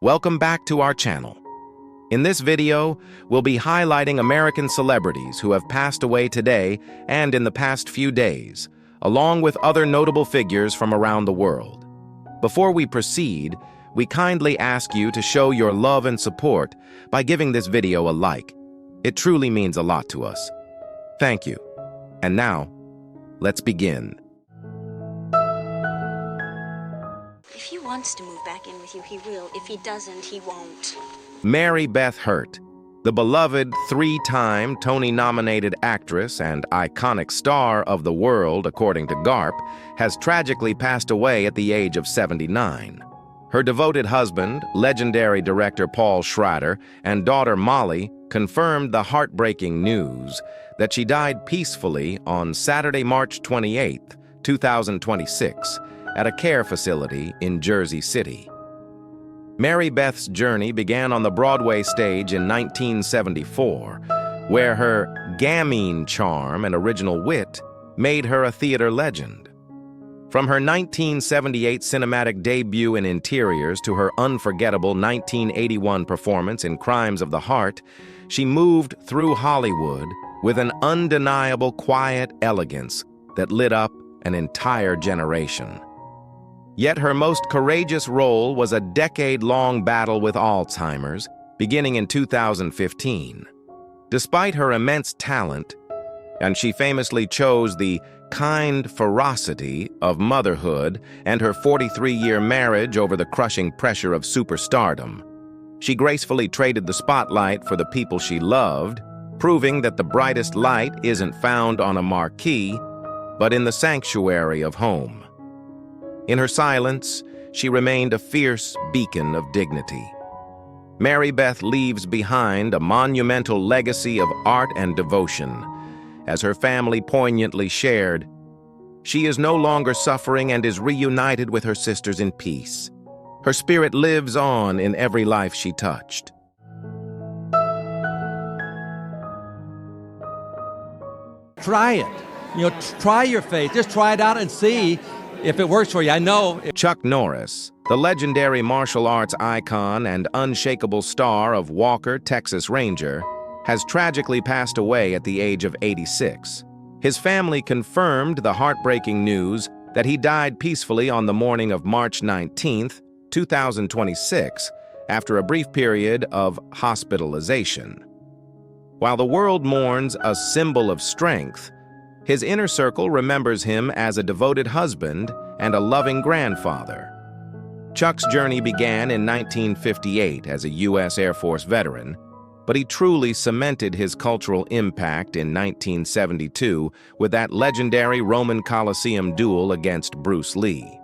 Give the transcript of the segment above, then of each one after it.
Welcome back to our channel. In this video, we'll be highlighting American celebrities who have passed away today and in the past few days, along with other notable figures from around the world. Before we proceed, we kindly ask you to show your love and support by giving this video a like. It truly means a lot to us. Thank you. And now, let's begin. If he wants to move back in with you, he will. If he doesn't, he won't. Mary Beth Hurt, the beloved three-time Tony-nominated actress and iconic star of the world, according to Garp, has tragically passed away at the age of 79. Her devoted husband, legendary director Paul Schrader, and daughter Molly confirmed the heartbreaking news that she died peacefully on Saturday, March 28, 2026, at a care facility in Jersey City. Mary Beth's journey began on the Broadway stage in 1974, where her gamine charm and original wit made her a theater legend. From her 1978 cinematic debut in Interiors to her unforgettable 1981 performance in Crimes of the Heart, she moved through Hollywood with an undeniable quiet elegance that lit up an entire generation. Yet her most courageous role was a decade-long battle with Alzheimer's, beginning in 2015. Despite her immense talent, and she famously chose the kind ferocity of motherhood and her 43-year marriage over the crushing pressure of superstardom, she gracefully traded the spotlight for the people she loved, proving that the brightest light isn't found on a marquee, but in the sanctuary of home. In her silence, she remained a fierce beacon of dignity. Mary Beth leaves behind a monumental legacy of art and devotion. As her family poignantly shared, she is no longer suffering and is reunited with her sisters in peace. Her spirit lives on in every life she touched. Try it. Try your faith. Just try it out and see if it works for you. I know. Chuck Norris, the legendary martial arts icon and unshakable star of Walker, Texas Ranger, has tragically passed away at the age of 86. His family confirmed the heartbreaking news that he died peacefully on the morning of March 19, 2026, after a brief period of hospitalization. While the world mourns a symbol of strength, his inner circle remembers him as a devoted husband and a loving grandfather. Chuck's journey began in 1958 as a U.S. Air Force veteran, but he truly cemented his cultural impact in 1972 with that legendary Roman Coliseum duel against Bruce Lee.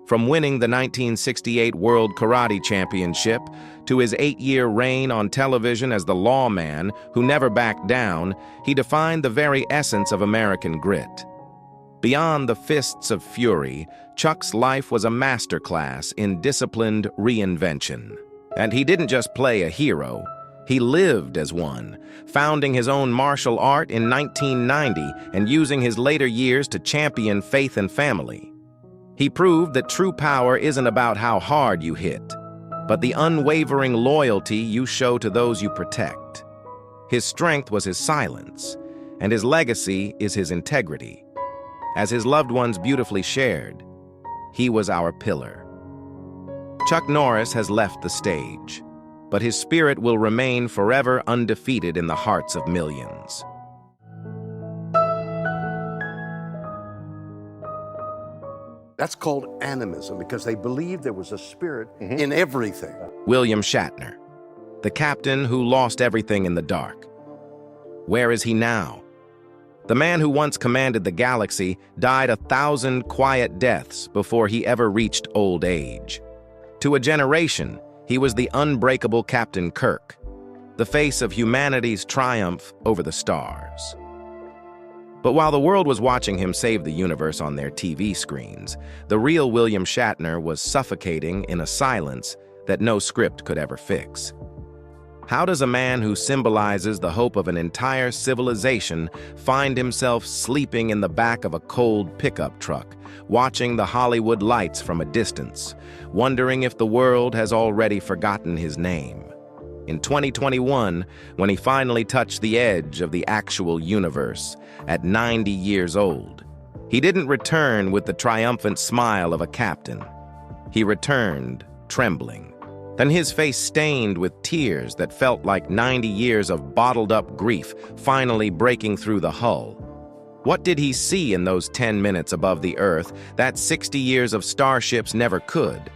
From winning the 1968 World Karate Championship to his 8-year reign on television as the lawman who never backed down, he defined the very essence of American grit. Beyond the fists of fury, Chuck's life was a masterclass in disciplined reinvention. And he didn't just play a hero, he lived as one, founding his own martial art in 1990 and using his later years to champion faith and family. He proved that true power isn't about how hard you hit, but the unwavering loyalty you show to those you protect. His strength was his silence, and his legacy is his integrity. As his loved ones beautifully shared, he was our pillar. Chuck Norris has left the stage, but his spirit will remain forever undefeated in the hearts of millions. That's called animism, because they believed there was a spirit in everything. William Shatner, the captain who lost everything in the dark. Where is he now? The man who once commanded the galaxy died 1,000 quiet deaths before he ever reached old age. To a generation, he was the unbreakable Captain Kirk, the face of humanity's triumph over the stars. But while the world was watching him save the universe on their TV screens, the real William Shatner was suffocating in a silence that no script could ever fix. How does a man who symbolizes the hope of an entire civilization find himself sleeping in the back of a cold pickup truck, watching the Hollywood lights from a distance, wondering if the world has already forgotten his name? In 2021, when he finally touched the edge of the actual universe, at 90 years old, he didn't return with the triumphant smile of a captain. He returned trembling. Then his face stained with tears that felt like 90 years of bottled-up grief finally breaking through the hull. What did he see in those 10 minutes above the Earth that 60 years of starships never could?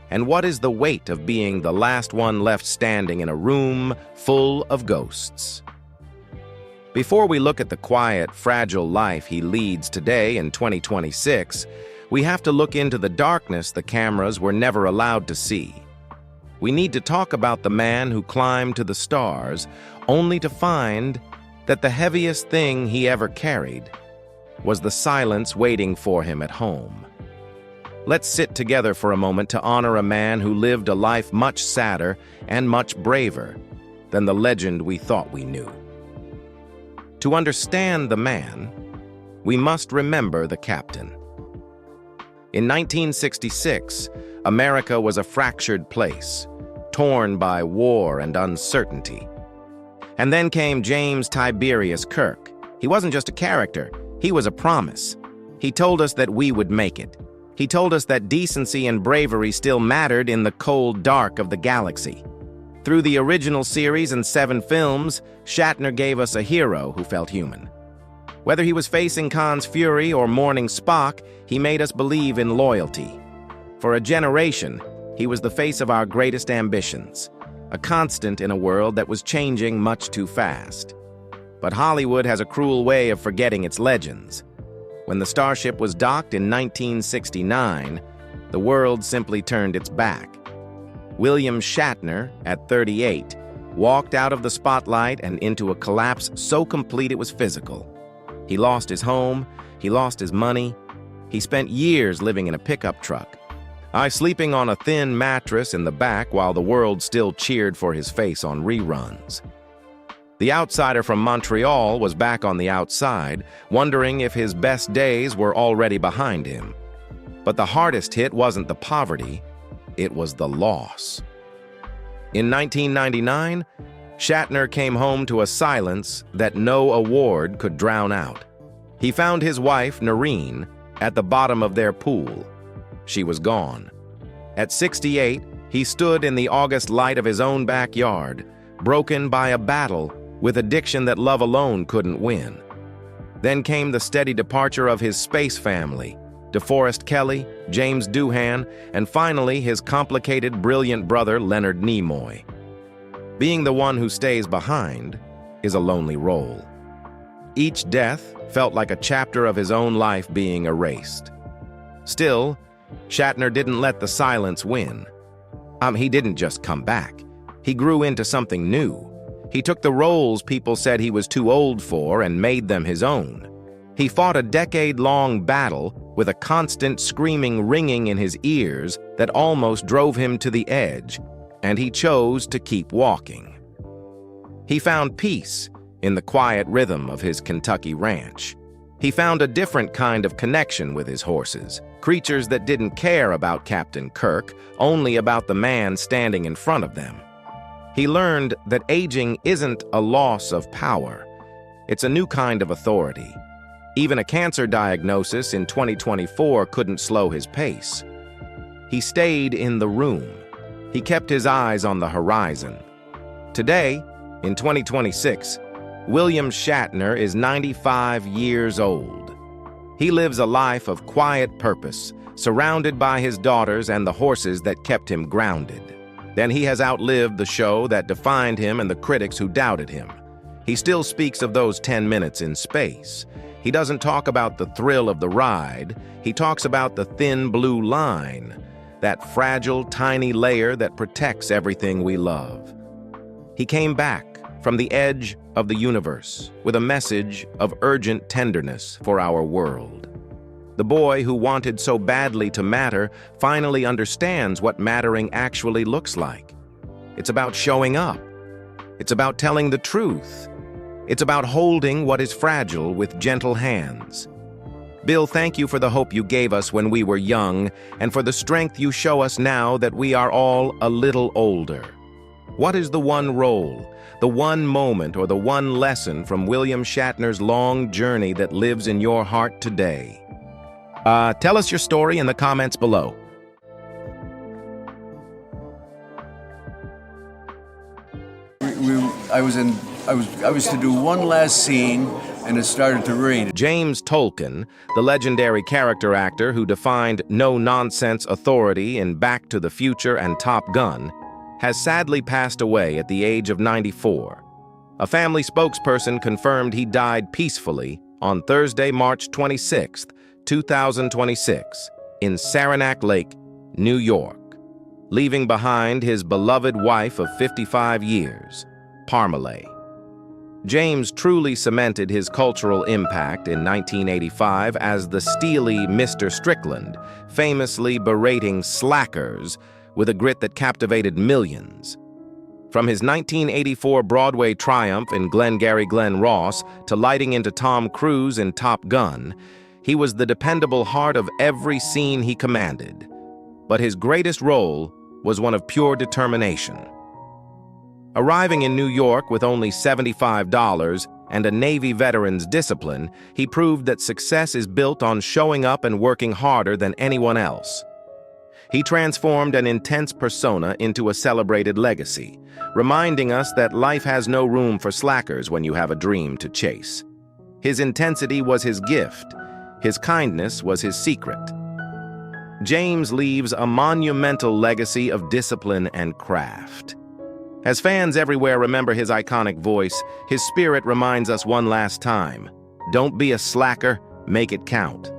And what is the weight of being the last one left standing in a room full of ghosts? Before we look at the quiet, fragile life he leads today in 2026, we have to look into the darkness the cameras were never allowed to see. We need to talk about the man who climbed to the stars only to find that the heaviest thing he ever carried was the silence waiting for him at home. Let's sit together for a moment to honor a man who lived a life much sadder and much braver than the legend we thought we knew. To understand the man, we must remember the captain. In 1966, America was a fractured place, torn by war and uncertainty. And then came James Tiberius Kirk. He wasn't just a character, he was a promise. He told us that we would make it. He told us that decency and bravery still mattered in the cold dark of the galaxy. Through the original series and 7 films, Shatner gave us a hero who felt human. Whether he was facing Khan's fury or mourning Spock, he made us believe in loyalty. For a generation, he was the face of our greatest ambitions, a constant in a world that was changing much too fast. But Hollywood has a cruel way of forgetting its legends. When the starship was docked in 1969, the world simply turned its back. William Shatner, at 38, walked out of the spotlight and into a collapse so complete it was physical. He lost his home, he lost his money, he spent years living in a pickup truck, sleeping on a thin mattress in the back while the world still cheered for his face on reruns. The outsider from Montreal was back on the outside, wondering if his best days were already behind him. But the hardest hit wasn't the poverty, it was the loss. In 1999, Shatner came home to a silence that no award could drown out. He found his wife, Noreen, at the bottom of their pool. She was gone. At 68, he stood in the August light of his own backyard, broken by a battle with addiction that love alone couldn't win. Then came the steady departure of his space family, DeForest Kelley, James Doohan, and finally his complicated, brilliant brother Leonard Nimoy. Being the one who stays behind is a lonely role. Each death felt like a chapter of his own life being erased. Still, Shatner didn't let the silence win. He didn't just come back. He grew into something new. He took the roles people said he was too old for and made them his own. He fought a decade-long battle with a constant screaming ringing in his ears that almost drove him to the edge, and he chose to keep walking. He found peace in the quiet rhythm of his Kentucky ranch. He found a different kind of connection with his horses, creatures that didn't care about Captain Kirk, only about the man standing in front of them. He learned that aging isn't a loss of power. It's a new kind of authority. Even a cancer diagnosis in 2024 couldn't slow his pace. He stayed in the room. He kept his eyes on the horizon. Today, in 2026, William Shatner is 95 years old. He lives a life of quiet purpose, surrounded by his daughters and the horses that kept him grounded. Then he has outlived the show that defined him and the critics who doubted him. He still speaks of those 10 minutes in space. He doesn't talk about the thrill of the ride. He talks about the thin blue line, that fragile, tiny layer that protects everything we love. He came back from the edge of the universe with a message of urgent tenderness for our world. The boy who wanted so badly to matter finally understands what mattering actually looks like. It's about showing up, It's about telling the truth. It's about holding what is fragile with gentle hands. Bill, thank you for the hope you gave us when we were young and for the strength you show us now that we are all a little older. What is the one role, the one moment, or the one lesson from William Shatner's long journey that lives in your heart today? Tell us your story in the comments below. I was to do one last scene, and it started to rain. James Tolkan, the legendary character actor who defined no-nonsense authority in Back to the Future and Top Gun, has sadly passed away at the age of 94. A family spokesperson confirmed he died peacefully on Thursday, March 26, 2026, in Saranac Lake, New York, leaving behind his beloved wife of 55 years, Parmalee. James truly cemented his cultural impact in 1985 as the steely Mr. Strickland, famously berating slackers with a grit that captivated millions. From his 1984 Broadway triumph in Glengarry Glen Ross to lighting into Tom Cruise in Top Gun, he was the dependable heart of every scene he commanded. But his greatest role was one of pure determination. Arriving in New York with only $75 and a Navy veteran's discipline, he proved that success is built on showing up and working harder than anyone else. He transformed an intense persona into a celebrated legacy, reminding us that life has no room for slackers when you have a dream to chase. His intensity was his gift. His kindness was his secret. James leaves a monumental legacy of discipline and craft. As fans everywhere remember his iconic voice, his spirit reminds us one last time: don't be a slacker, make it count.